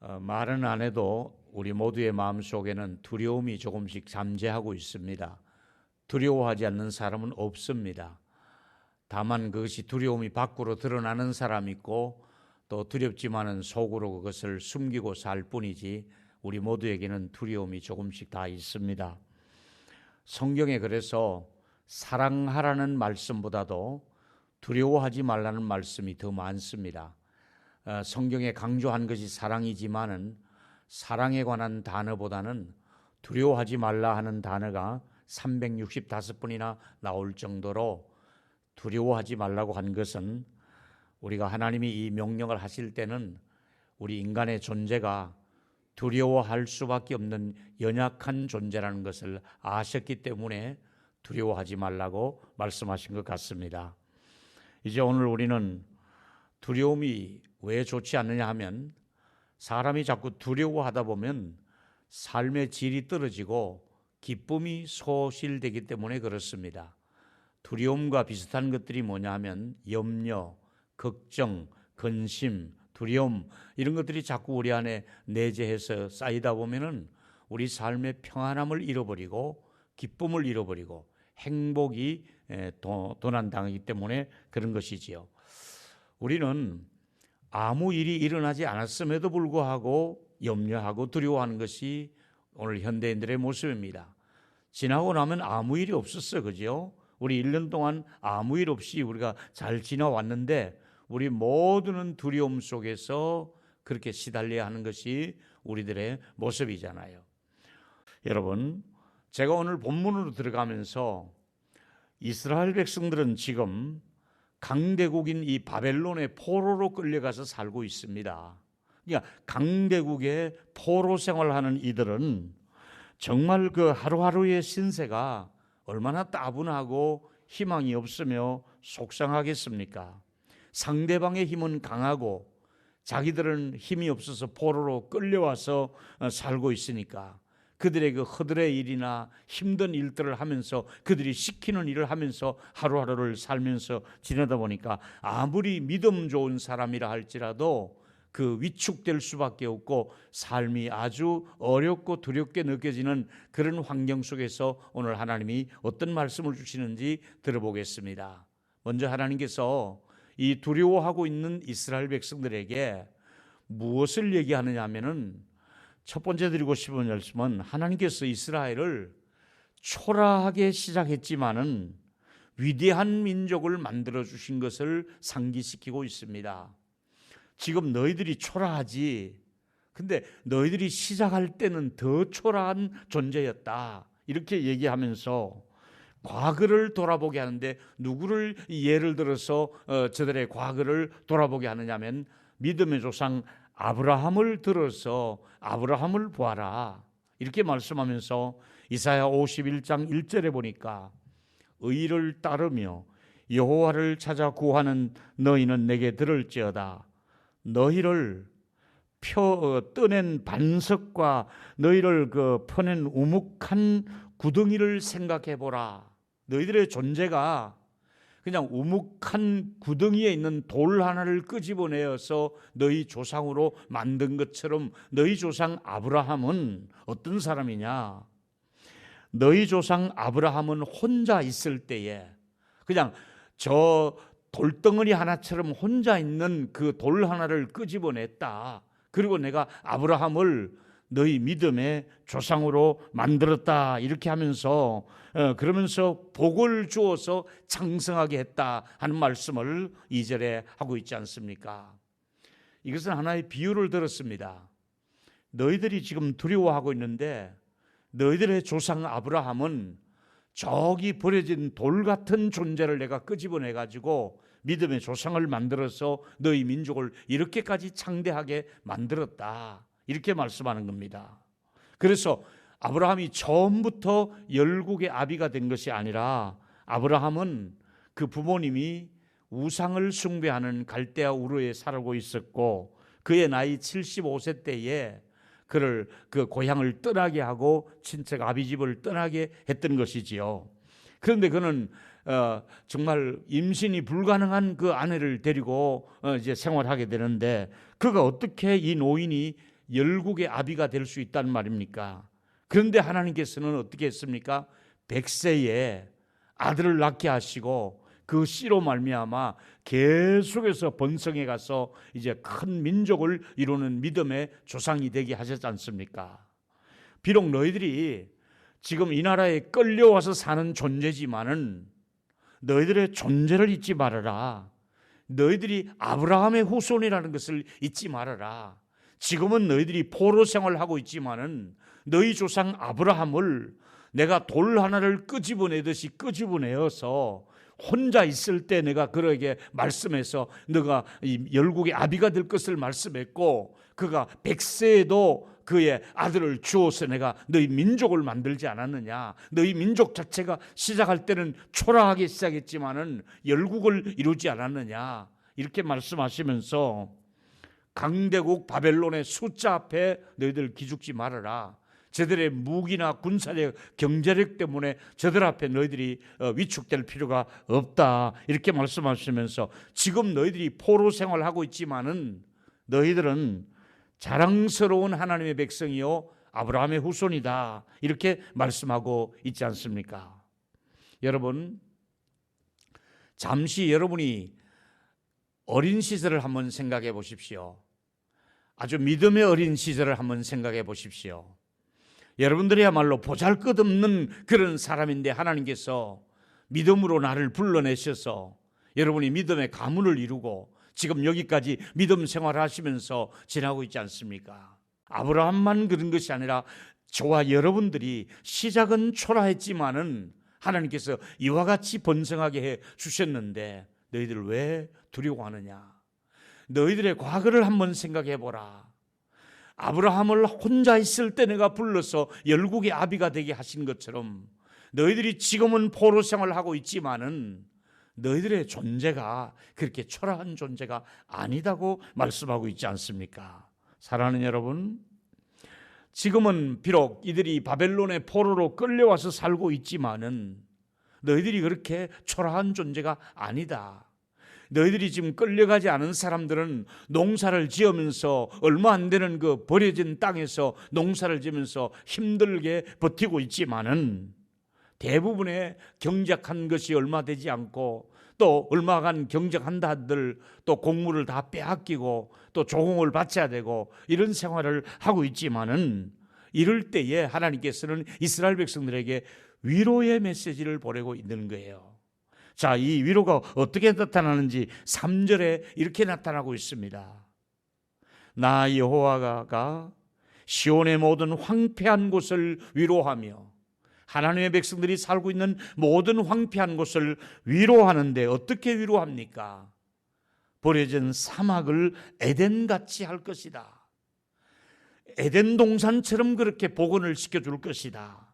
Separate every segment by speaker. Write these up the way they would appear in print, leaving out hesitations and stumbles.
Speaker 1: 말은 안 해도 우리 모두의 마음속에는 두려움이 조금씩 잠재하고 있습니다. 두려워하지 않는 사람은 없습니다. 다만 그것이 두려움이 밖으로 드러나는 사람이 있고 또 두렵지만은 속으로 그것을 숨기고 살 뿐이지 우리 모두에게는 두려움이 조금씩 다 있습니다. 성경에 그래서 사랑하라는 말씀보다도 두려워하지 말라는 말씀이 더 많습니다. 성경에 강조한 것이 사랑이지만은 사랑에 관한 단어보다는 두려워하지 말라 하는 단어가 365번이나 나올 정도로 두려워하지 말라고 한 것은 우리가 하나님이 이 명령을 하실 때는 우리 인간의 존재가 두려워할 수밖에 없는 연약한 존재라는 것을 아셨기 때문에 두려워하지 말라고 말씀하신 것 같습니다. 이제 오늘 우리는 두려움이 왜 좋지 않느냐 하면 사람이 자꾸 두려워하다 보면 삶의 질이 떨어지고 기쁨이 소실되기 때문에 그렇습니다. 두려움과 비슷한 것들이 뭐냐 하면 염려, 걱정, 근심, 두려움 이런 것들이 자꾸 우리 안에 내재해서 쌓이다 보면은 우리 삶의 평안함을 잃어버리고 기쁨을 잃어버리고 행복이 도난당하기 때문에 그런 것이지요. 우리는 아무 일이 일어나지 않았음에도 불구하고 염려하고 두려워하는 것이 오늘 현대인들의 모습입니다. 지나고 나면 아무 일이 없었어, 그죠? 우리 1년 동안 아무 일 없이 우리가 잘 지나왔는데 우리 모두는 두려움 속에서 그렇게 시달려야 하는 것이 우리들의 모습이잖아요. 여러분, 제가 오늘 본문으로 들어가면서 이스라엘 백성들은 지금 강대국인 이 바벨론의 포로로 끌려가서 살고 있습니다. 그러니까 강대국의 포로 생활하는 이들은 정말 그 하루하루의 신세가 얼마나 따분하고 희망이 없으며 속상하겠습니까? 상대방의 힘은 강하고 자기들은 힘이 없어서 포로로 끌려와서 살고 있으니까 그들의 그 허들의 일이나 힘든 일들을 하면서 그들이 시키는 일을 하면서 하루하루를 살면서 지내다 보니까 아무리 믿음 좋은 사람이라 할지라도 그 위축될 수밖에 없고 삶이 아주 어렵고 두렵게 느껴지는 그런 환경 속에서 오늘 하나님이 어떤 말씀을 주시는지 들어보겠습니다. 먼저 하나님께서 이 두려워하고 있는 이스라엘 백성들에게 무엇을 얘기하느냐 하면은 첫 번째 드리고 싶은 말씀은 하나님께서 이스라엘을 초라하게 시작했지만은 위대한 민족을 만들어 주신 것을 상기시키고 있습니다. 지금 너희들이 초라하지, 근데 너희들이 시작할 때는 더 초라한 존재였다, 이렇게 얘기하면서 과거를 돌아보게 하는데 누구를 예를 들어서 저들의 과거를 돌아보게 하느냐면 믿음의 조상 아브라함을 들어서 아브라함을 보아라, 이렇게 말씀하면서 이사야 51장 1절에 보니까 의를 따르며 여호와를 찾아 구하는 너희는 내게 들을지어다. 너희를 떠낸 반석과 너희를 퍼낸 우묵한 구덩이를 생각해 보라. 너희들의 존재가 그냥 우묵한 구덩이에 있는 돌 하나를 끄집어내어서 너희 조상으로 만든 것처럼 너희 조상 아브라함은 어떤 사람이냐? 너희 조상 아브라함은 혼자 있을 때에 그냥 저 돌덩어리 하나처럼 혼자 있는 그 돌 하나를 끄집어냈다. 그리고 내가 아브라함을 너희 믿음의 조상으로 만들었다, 이렇게 하면서 그러면서 복을 주어서 장성하게 했다 하는 말씀을 2절에 하고 있지 않습니까? 이것은 하나의 비유를 들었습니다. 너희들이 지금 두려워하고 있는데 너희들의 조상 아브라함은 저기 버려진 돌 같은 존재를 내가 끄집어내 가지고 믿음의 조상을 만들어서 너희 민족을 이렇게까지 창대하게 만들었다, 이렇게 말씀하는 겁니다. 그래서 아브라함이 처음부터 열국의 아비가 된 것이 아니라 아브라함은 그 부모님이 우상을 숭배하는 갈대아 우르에 살고 있었고 그의 나이 75세 때에 그를 그 고향을 떠나게 하고 친척 아비집을 떠나게 했던 것이지요. 그런데 그는 정말 임신이 불가능한 그 아내를 데리고 이제 생활하게 되는데 그가 어떻게 이 노인이 열국의 아비가 될 수 있단 말입니까? 그런데 하나님께서는 어떻게 했습니까? 100세에 아들을 낳게 하시고 그 씨로 말미암아 계속해서 번성해 가서 이제 큰 민족을 이루는 믿음의 조상이 되게 하셨지 않습니까? 비록 너희들이 지금 이 나라에 끌려와서 사는 존재지만은 너희들의 존재를 잊지 말아라. 너희들이 아브라함의 후손이라는 것을 잊지 말아라. 지금은 너희들이 포로 생활하고 있지만은 너희 조상 아브라함을 내가 돌 하나를 끄집어내듯이 끄집어내어서 혼자 있을 때 내가 그에게 말씀해서 너가 이 열국의 아비가 될 것을 말씀했고, 그가 100세에도 그의 아들을 주어서 내가 너희 민족을 만들지 않았느냐. 너희 민족 자체가 시작할 때는 초라하게 시작했지만은 열국을 이루지 않았느냐. 이렇게 말씀하시면서 강대국 바벨론의 숫자 앞에 너희들 기죽지 말아라. 저들의 무기나 군사력, 경제력 때문에 저들 앞에 너희들이 위축될 필요가 없다. 이렇게 말씀하시면서 지금 너희들이 포로 생활하고 있지만은 너희들은 자랑스러운 하나님의 백성이요 아브라함의 후손이다. 이렇게 말씀하고 있지 않습니까? 여러분, 잠시 여러분이 어린 시절을 한번 생각해 보십시오. 아주 믿음의 어린 시절을 한번 생각해 보십시오. 여러분들이야말로 보잘것없는 그런 사람인데 하나님께서 믿음으로 나를 불러내셔서 여러분이 믿음의 가문을 이루고 지금 여기까지 믿음 생활하시면서 지나고 있지 않습니까? 아브라함만 그런 것이 아니라 저와 여러분들이 시작은 초라했지만은 하나님께서 이와 같이 번성하게 해 주셨는데 너희들 왜 두려워하느냐? 너희들의 과거를 한번 생각해 보라. 아브라함을 혼자 있을 때 내가 불러서 열국의 아비가 되게 하신 것처럼 너희들이 지금은 포로 생활을 하고 있지만은 너희들의 존재가 그렇게 초라한 존재가 아니다고 말씀하고 있지 않습니까? 사랑하는 여러분, 지금은 비록 이들이 바벨론의 포로로 끌려와서 살고 있지만은 너희들이 그렇게 초라한 존재가 아니다. 너희들이 지금 끌려가지 않은 사람들은 농사를 지으면서 얼마 안 되는 그 버려진 땅에서 농사를 지으면서 힘들게 버티고 있지만은 대부분의 경작한 것이 얼마 되지 않고 또 얼마간 경작한다 한들 또 곡물을 다 빼앗기고 또 조공을 바쳐야 되고 이런 생활을 하고 있지만은 이럴 때에 하나님께서는 이스라엘 백성들에게 위로의 메시지를 보내고 있는 거예요. 자, 이 위로가 어떻게 나타나는지 3절에 이렇게 나타나고 있습니다. 나 여호와가 시온의 모든 황폐한 곳을 위로하며 하나님의 백성들이 살고 있는 모든 황폐한 곳을 위로하는데 어떻게 위로합니까? 버려진 사막을 에덴같이 할 것이다. 에덴 동산처럼 그렇게 복원을 시켜줄 것이다.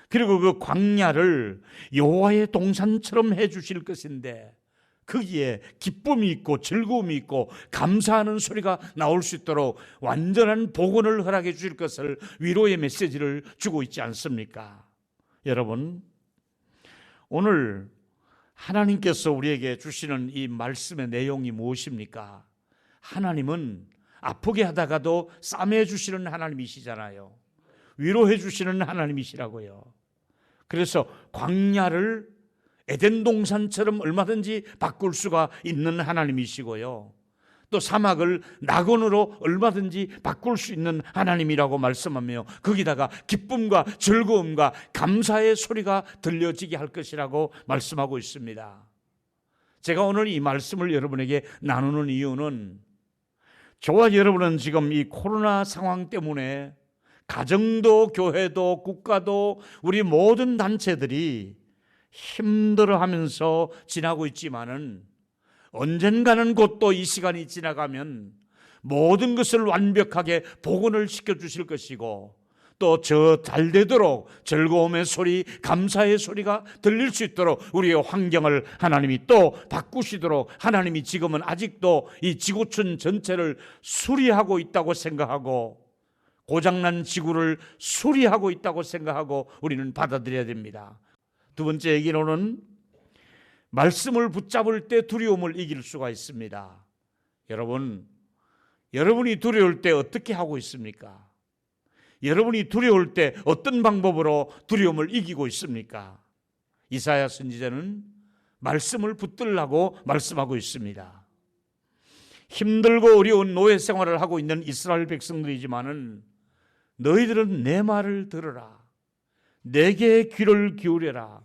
Speaker 1: 그리고 그 광야를 여호와의 동산처럼 해주실 것인데 거기에 기쁨이 있고 즐거움이 있고 감사하는 소리가 나올 수 있도록 완전한 복원을 허락해 주실 것을 위로의 메시지를 주고 있지 않습니까? 여러분, 오늘 하나님께서 우리에게 주시는 이 말씀의 내용이 무엇입니까? 하나님은 아프게 하다가도 싸매 주시는 하나님이시잖아요. 위로해 주시는 하나님이시라고요. 그래서 광야를 에덴 동산처럼 얼마든지 바꿀 수가 있는 하나님이시고요. 또 사막을 낙원으로 얼마든지 바꿀 수 있는 하나님이라고 말씀하며 거기다가 기쁨과 즐거움과 감사의 소리가 들려지게 할 것이라고 말씀하고 있습니다. 제가 오늘 이 말씀을 여러분에게 나누는 이유는 저와 여러분은 지금 이 코로나 상황 때문에 가정도 교회도 국가도 우리 모든 단체들이 힘들어하면서 지나고 있지만은 언젠가는 곧 또 이 시간이 지나가면 모든 것을 완벽하게 복원을 시켜주실 것이고 또 저 잘 되도록 즐거움의 소리, 감사의 소리가 들릴 수 있도록 우리의 환경을 하나님이 또 바꾸시도록 하나님이 지금은 아직도 이 지구촌 전체를 수리하고 있다고 생각하고 고장난 지구를 수리하고 있다고 생각하고 우리는 받아들여야 됩니다. 두 번째 얘기로는 말씀을 붙잡을 때 두려움을 이길 수가 있습니다. 여러분, 여러분이 두려울 때 어떻게 하고 있습니까? 여러분이 두려울 때 어떤 방법으로 두려움을 이기고 있습니까? 이사야 선지자는 말씀을 붙들라고 말씀하고 있습니다. 힘들고 어려운 노예 생활을 하고 있는 이스라엘 백성들이지만은 너희들은 내 말을 들으라. 내게 귀를 기울여라.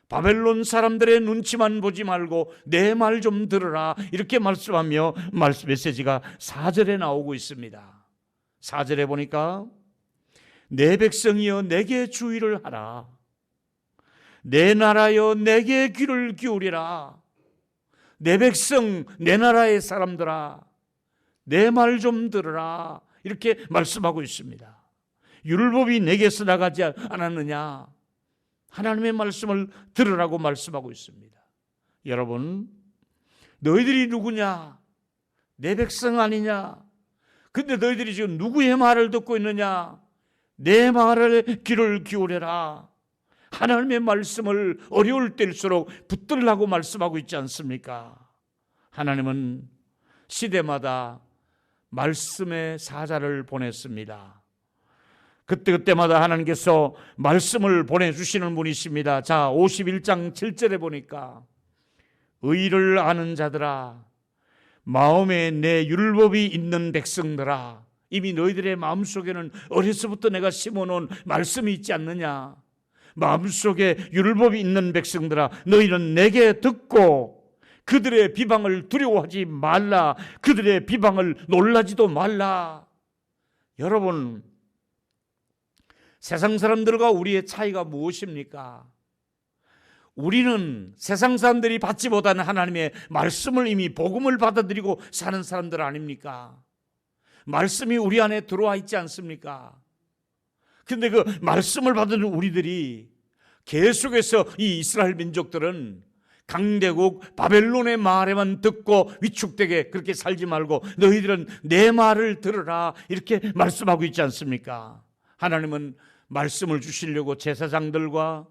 Speaker 1: 바벨론 사람들의 눈치만 보지 말고 내 말 좀 들으라. 이렇게 말씀하며 말씀 메시지가 4절에 나오고 있습니다. 4절에 보니까 내 백성이여 내게 주의를 하라. 내 나라여 내게 귀를 기울이라. 내 백성, 내 나라의 사람들아, 내 말 좀 들으라. 이렇게 말씀하고 있습니다. 율법이 내게서 나가지 않았느냐? 하나님의 말씀을 들으라고 말씀하고 있습니다. 여러분, 너희들이 누구냐? 내 백성 아니냐? 근데 너희들이 지금 누구의 말을 듣고 있느냐? 내 말을 귀를 기울여라. 하나님의 말씀을 어려울 때일수록 붙들라고 말씀하고 있지 않습니까? 하나님은 시대마다 말씀의 사자를 보냈습니다. 그때마다 하나님께서 말씀을 보내주시는 분이십니다. 자, 51장 7절에 보니까 의를 아는 자들아, 마음에 내 율법이 있는 백성들아, 이미 너희들의 마음속에는 어려서부터 내가 심어놓은 말씀이 있지 않느냐? 마음속에 율법이 있는 백성들아, 너희는 내게 듣고 그들의 비방을 두려워하지 말라. 그들의 비방을 놀라지도 말라. 여러분, 세상 사람들과 우리의 차이가 무엇입니까? 우리는 세상 사람들이 받지 못하는 하나님의 말씀을 이미 복음을 받아들이고 사는 사람들 아닙니까? 말씀이 우리 안에 들어와 있지 않습니까? 근데 그 말씀을 받은 우리들이 계속해서 이 이스라엘 민족들은 강대국 바벨론의 말에만 듣고 위축되게 그렇게 살지 말고 너희들은 내 말을 들으라 이렇게 말씀하고 있지 않습니까? 하나님은 말씀을 주시려고 제사장들과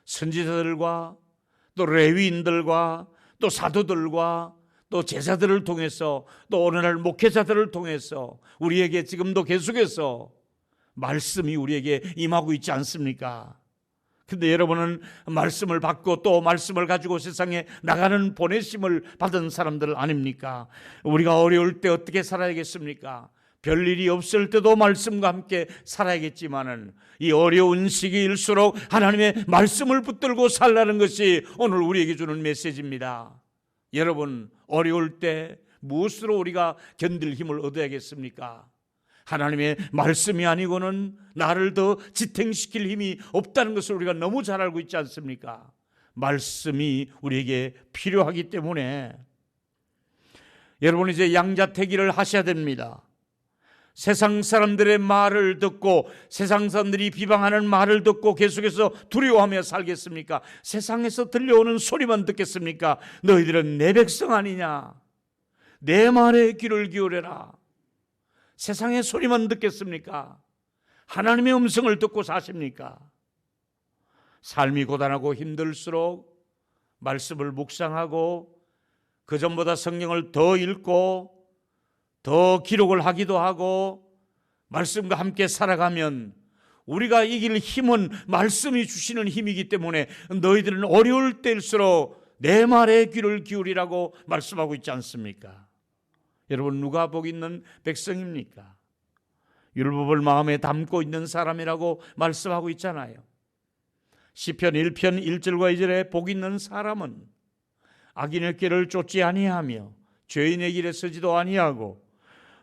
Speaker 1: 선지자들과 또 레위인들과 또 사도들과 또 제자들을 통해서 또 오늘날 목회자들을 통해서 우리에게 지금도 계속해서 말씀이 우리에게 임하고 있지 않습니까? 근데 여러분은 말씀을 받고 또 말씀을 가지고 세상에 나가는 보내심을 받은 사람들 아닙니까? 우리가 어려울 때 어떻게 살아야겠습니까? 별일이 없을 때도 말씀과 함께 살아야겠지만은 이 어려운 시기일수록 하나님의 말씀을 붙들고 살라는 것이 오늘 우리에게 주는 메시지입니다. 여러분, 어려울 때 무엇으로 우리가 견딜 힘을 얻어야겠습니까? 하나님의 말씀이 아니고는 나를 더 지탱시킬 힘이 없다는 것을 우리가 너무 잘 알고 있지 않습니까? 말씀이 우리에게 필요하기 때문에 여러분 이제 양자택일을 하셔야 됩니다. 세상 사람들의 말을 듣고 세상 사람들이 비방하는 말을 듣고 계속해서 두려워하며 살겠습니까? 세상에서 들려오는 소리만 듣겠습니까? 너희들은 내 백성 아니냐? 내 말에 귀를 기울여라. 세상의 소리만 듣겠습니까? 하나님의 음성을 듣고 사십니까? 삶이 고단하고 힘들수록 말씀을 묵상하고 그 전보다 성경을 더 읽고 더 기록을 하기도 하고 말씀과 함께 살아가면 우리가 이길 힘은 말씀이 주시는 힘이기 때문에 너희들은 어려울 때일수록 내 말에 귀를 기울이라고 말씀하고 있지 않습니까? 여러분, 누가 복 있는 백성입니까? 율법을 마음에 담고 있는 사람이라고 말씀하고 있잖아요. 시편 1편 1절과 2절에 복 있는 사람은 악인의 길을 쫓지 아니하며 죄인의 길에 서지도 아니하고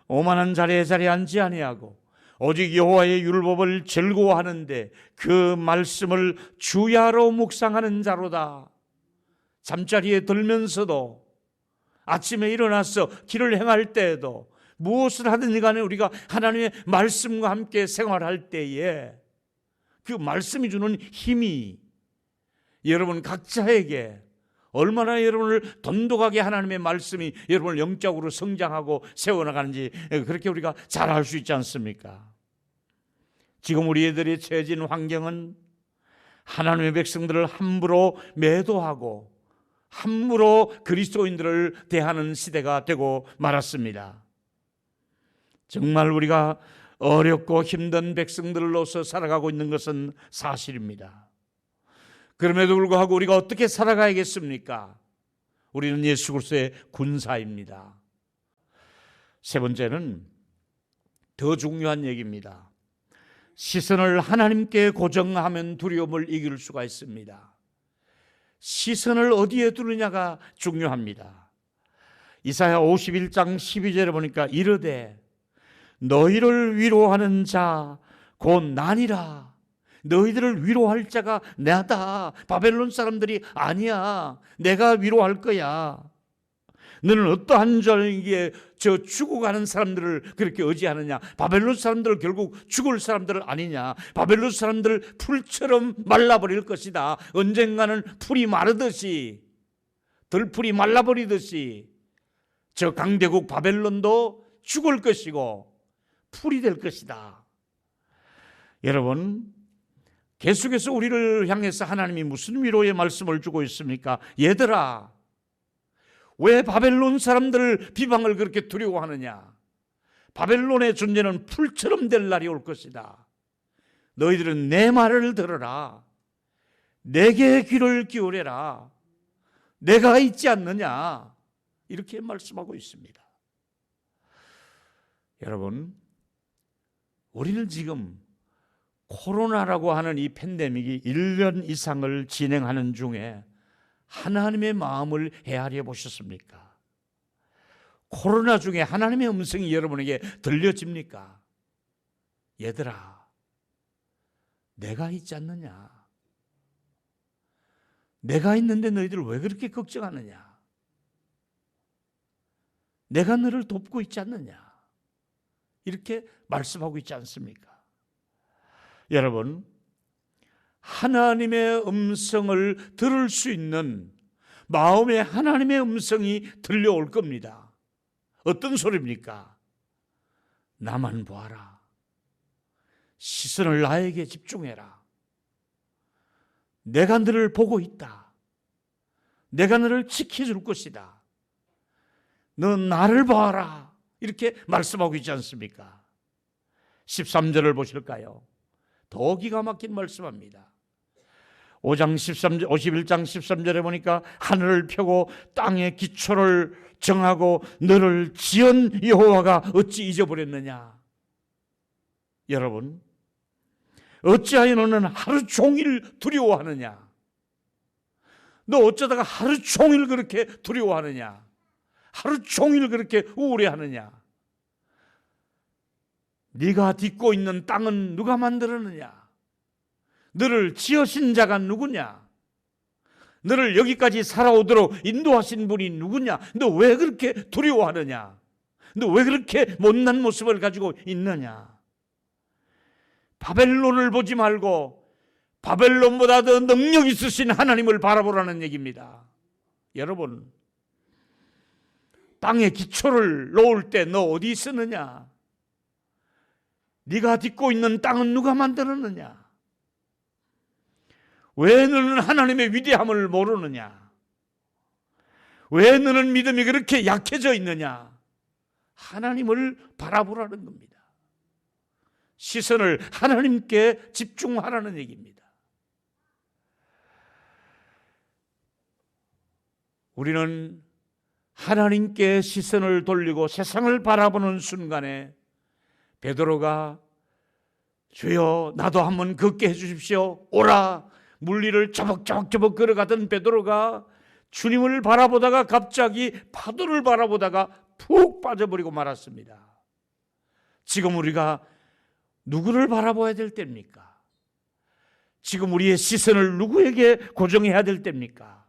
Speaker 1: 오만한 자리에 앉지 아니하고 오직 여호와의 율법을 즐거워하는데 그 말씀을 주야로 묵상하는 자로다. 잠자리에 들면서도 아침에 일어나서 길을 행할 때에도 무엇을 하든지 간에 우리가 하나님의 말씀과 함께 생활할 때에 그 말씀이 주는 힘이 여러분 각자에게 얼마나 여러분을 돈독하게 하나님의 말씀이 여러분을 영적으로 성장하고 세워나가는지 그렇게 우리가 잘 알 수 있지 않습니까? 지금 우리 애들이 처해진 환경은 하나님의 백성들을 함부로 매도하고 함부로 그리스도인들을 대하는 시대가 되고 말았습니다. 정말 우리가 어렵고 힘든 백성들로서 살아가고 있는 것은 사실입니다. 그럼에도 불구하고 우리가 어떻게 살아가야겠습니까? 우리는 예수 그리스도의 군사입니다. 세 번째는 더 중요한 얘기입니다. 시선을 하나님께 고정하면 두려움을 이길 수가 있습니다. 시선을 어디에 두느냐가 중요합니다. 이사야 51장 12절에 보니까 이르되 너희를 위로하는 자 곧 나니라. 너희들을 위로할 자가 나다. 바벨론 사람들이 아니야. 내가 위로할 거야. 너는 어떠한 자에게 저 죽어가는 사람들을 그렇게 의지하느냐? 바벨론 사람들 결국 죽을 사람들 아니냐? 바벨론 사람들 풀처럼 말라버릴 것이다. 언젠가는 풀이 마르듯이, 들풀이 말라버리듯이 저 강대국 바벨론도 죽을 것이고 풀이 될 것이다. 여러분, 계속해서 우리를 향해서 하나님이 무슨 위로의 말씀을 주고 있습니까? 얘들아, 왜 바벨론 사람들 비방을 그렇게 두려워하느냐? 바벨론의 존재는 풀처럼 될 날이 올 것이다. 너희들은 내 말을 들어라. 내게 귀를 기울여라. 내가 있지 않느냐? 이렇게 말씀하고 있습니다. 여러분, 우리는 지금 코로나라고 하는 이 팬데믹이 1년 이상을 진행하는 중에 하나님의 마음을 헤아려 보셨습니까? 코로나 중에 하나님의 음성이 여러분에게 들려집니까? 얘들아, 내가 있지 않느냐? 내가 있는데 너희들 왜 그렇게 걱정하느냐? 내가 너를 돕고 있지 않느냐? 이렇게 말씀하고 있지 않습니까? 여러분, 하나님의 음성을 들을 수 있는 마음에 하나님의 음성이 들려올 겁니다. 어떤 소리입니까? 나만 보아라. 시선을 나에게 집중해라. 내가 너를 보고 있다. 내가 너를 지켜줄 것이다. 너 나를 봐라. 이렇게 말씀하고 있지 않습니까? 13절을 보실까요? 더 기가 막힌 말씀합니다. 51장 13절에 보니까 하늘을 펴고 땅의 기초를 정하고 너를 지은 여호와가 어찌 잊어버렸느냐? 여러분, 어찌하여 너는 하루 종일 두려워하느냐? 너 어쩌다가 하루 종일 그렇게 두려워하느냐? 하루 종일 그렇게 우울해하느냐? 네가 딛고 있는 땅은 누가 만들었느냐? 너를 지으신 자가 누구냐? 너를 여기까지 살아오도록 인도하신 분이 누구냐? 너 왜 그렇게 두려워하느냐? 너 왜 그렇게 못난 모습을 가지고 있느냐? 바벨론을 보지 말고 바벨론보다 더 능력 있으신 하나님을 바라보라는 얘기입니다. 여러분, 땅에 기초를 놓을 때 너 어디 있었느냐? 네가 딛고 있는 땅은 누가 만들었느냐? 왜 너는 하나님의 위대함을 모르느냐? 왜 너는 믿음이 그렇게 약해져 있느냐? 하나님을 바라보라는 겁니다. 시선을 하나님께 집중하라는 얘기입니다. 우리는 하나님께 시선을 돌리고 세상을 바라보는 순간에 베드로가 주여 나도 한번 걷게 해주십시오. 오라. 물리를 저벅저벅 걸어가던 베드로가 주님을 바라보다가 갑자기 파도를 바라보다가 푹 빠져버리고 말았습니다. 지금 우리가 누구를 바라봐야 될 때입니까? 지금 우리의 시선을 누구에게 고정해야 될 때입니까?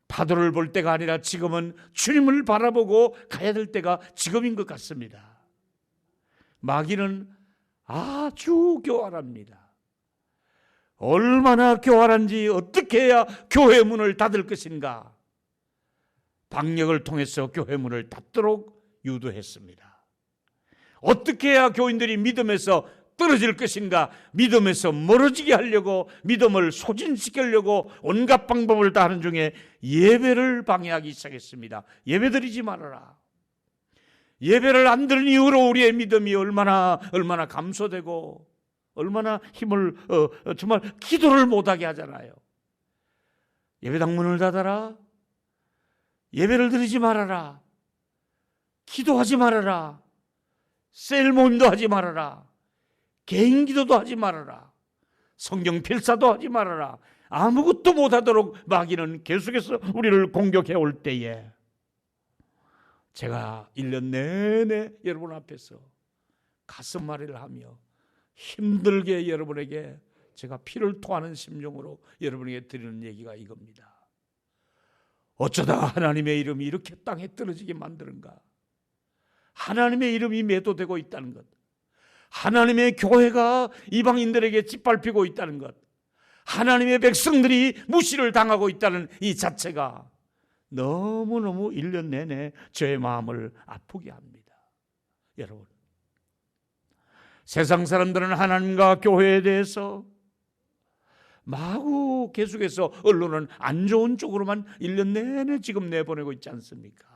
Speaker 1: 파도를 볼 때가 아니라 지금은 주님을 바라보고 가야 될 때가 지금인 것 같습니다. 마귀는 아주 교활합니다. 얼마나 교활한지 어떻게 해야 교회 문을 닫을 것인가? 방역을 통해서 교회 문을 닫도록 유도했습니다. 어떻게 해야 교인들이 믿음에서 떨어질 것인가? 믿음에서 멀어지게 하려고, 믿음을 소진시키려고 온갖 방법을 다 하는 중에 예배를 방해하기 시작했습니다. 예배드리지 말아라. 예배를 안 드는 이후로 우리의 믿음이 얼마나 감소되고 얼마나 힘을 정말 기도를 못하게 하잖아요. 예배당 문을 닫아라. 예배를 드리지 말아라. 기도하지 말아라. 셀 모임도 하지 말아라. 개인 기도도 하지 말아라. 성경 필사도 하지 말아라. 아무것도 못하도록 마귀는 계속해서 우리를 공격해 올 때에 제가 1년 내내 여러분 앞에서 가슴앓이를 하며 힘들게 여러분에게 제가 피를 토하는 심정으로 여러분에게 드리는 얘기가 이겁니다. 어쩌다가 하나님의 이름이 이렇게 땅에 떨어지게 만드는가? 하나님의 이름이 매도되고 있다는 것, 하나님의 교회가 이방인들에게 짓밟히고 있다는 것, 하나님의 백성들이 무시를 당하고 있다는 이 자체가 너무너무 1년 내내 저의 마음을 아프게 합니다. 여러분, 세상 사람들은 하나님과 교회에 대해서 마구 계속해서 언론은 안 좋은 쪽으로만 1년 내내 지금 내보내고 있지 않습니까?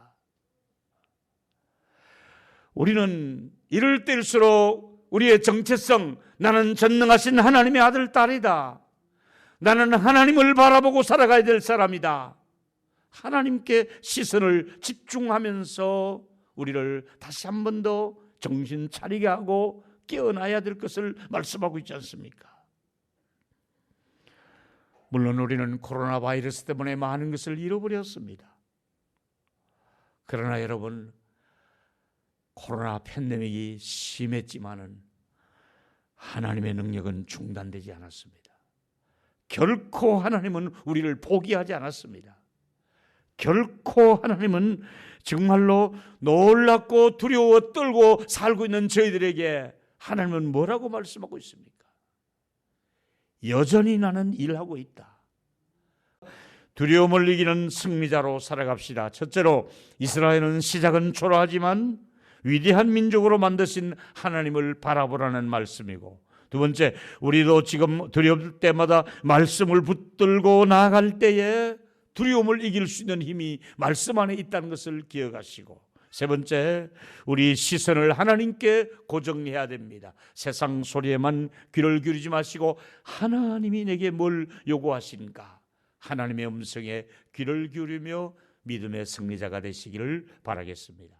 Speaker 1: 우리는 이럴 때일수록 우리의 정체성, 나는 전능하신 하나님의 아들, 딸이다. 나는 하나님을 바라보고 살아가야 될 사람이다. 하나님께 시선을 집중하면서 우리를 다시 한 번 더 정신 차리게 하고 깨어나야 될 것을 말씀하고 있지 않습니까? 물론 우리는 코로나 바이러스 때문에 많은 것을 잃어버렸습니다. 그러나 여러분, 코로나 팬데믹이 심했지만은 하나님의 능력은 중단되지 않았습니다. 결코 하나님은 우리를 포기하지 않았습니다. 결코 하나님은 정말로 놀랍고 두려워 떨고 살고 있는 저희들에게 하나님은 뭐라고 말씀하고 있습니까? 여전히 나는 일하고 있다. 두려움을 이기는 승리자로 살아갑시다. 첫째로, 이스라엘은 시작은 초라하지만 위대한 민족으로 만드신 하나님을 바라보라는 말씀이고, 두 번째, 우리도 지금 두려울 때마다 말씀을 붙들고 나아갈 때에 두려움을 이길 수 있는 힘이 말씀 안에 있다는 것을 기억하시고, 세 번째, 우리 시선을 하나님께 고정해야 됩니다. 세상 소리에만 귀를 기울이지 마시고 하나님이 내게 뭘 요구하신가, 하나님의 음성에 귀를 기울이며 믿음의 승리자가 되시기를 바라겠습니다.